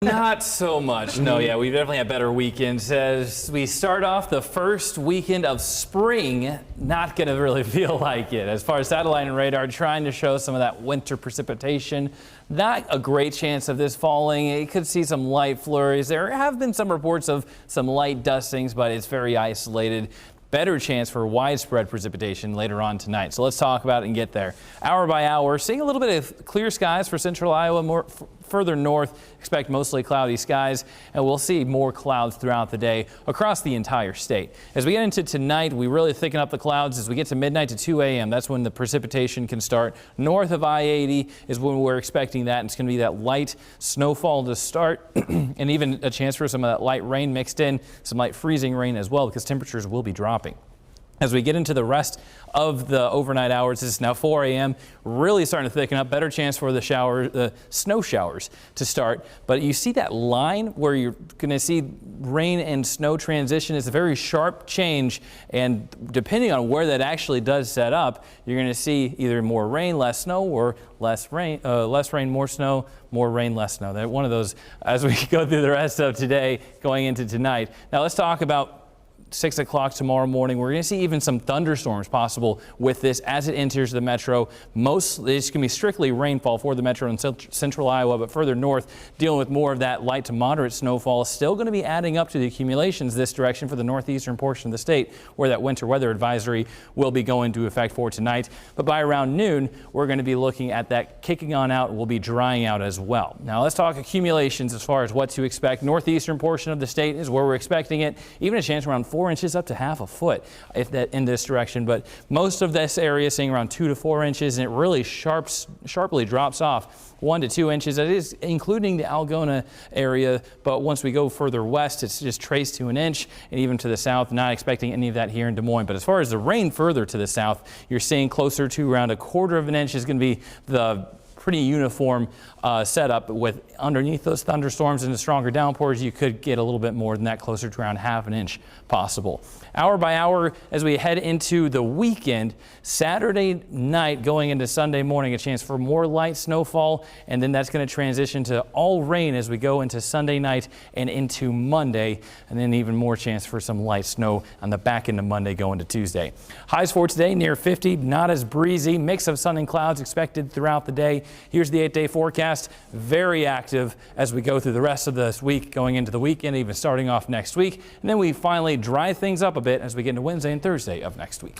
Not so much. No, yeah, we definitely had better weekends as we start off the first weekend of spring. Not going to really feel like it. As far as satellite and radar trying to show some of that winter precipitation. Not a great chance of this falling. It could see some light flurries. There have been some reports of some light dustings, but it's very isolated. Better chance for widespread precipitation later on tonight. So let's talk about it and get there. Hour by hour, seeing a little bit of clear skies for central Iowa. More further north, expect mostly cloudy skies, and we'll see more clouds throughout the day across the entire state. As we get into tonight, we really thicken up the clouds as we get to midnight to 2 a.m. That's when the precipitation can start. North of I-80 is when we're expecting that. It's going to be that light snowfall to start and even a chance for some of that light rain mixed in, some light freezing rain as well, because temperatures will be dropping. As we get into the rest of the overnight hours, it's now 4 a.m. really starting to thicken up. Better chance for the snow showers to start. But you see that line where you're going to see rain and snow transition. It's a very sharp change. And depending on where that actually does set up, you're going to see either more rain, less snow, or less rain, more snow, more rain, less snow. That one of those as we go through the rest of today going into tonight. Now let's talk about 6 o'clock tomorrow morning. We're going to see even some thunderstorms possible with this as it enters the metro. It's going to be strictly rainfall for the metro in central Iowa, but further north, dealing with more of that light to moderate snowfall. Still going to be adding up to the accumulations this direction for the northeastern portion of the state, where that winter weather advisory will be going into effect for tonight. But by around noon, we're going to be looking at that kicking on out. Will be drying out as well. Now let's talk accumulations as far as what to expect. Northeastern portion of the state is where we're expecting it. Even a chance around 4 inches up to half a foot if that in this direction, but most of this area seeing around 2 to 4 inches, and it really sharply drops off 1 to 2 inches. That is including the Algona area, but once we go further west, it's just traced to 1 inch, and even to the south, not expecting any of that here in Des Moines. But as far as the rain further to the south, you're seeing closer to around 1/4 of an inch is going to be the pretty uniform setup. With underneath those thunderstorms and the stronger downpours, you could get a little bit more than that, closer to around 1/2 inch possible. Hour by hour as we head into the weekend, Saturday night going into Sunday morning, a chance for more light snowfall, and then that's going to transition to all rain as we go into Sunday night and into Monday, and then even more chance for some light snow on the back end of Monday going to Tuesday. Highs for today near 50, not as breezy, mix of sun and clouds expected throughout the day. Here's the 8-day forecast. Very active as we go through the rest of this week, going into the weekend, even starting off next week. And then we finally dry things up a bit as we get into Wednesday and Thursday of next week.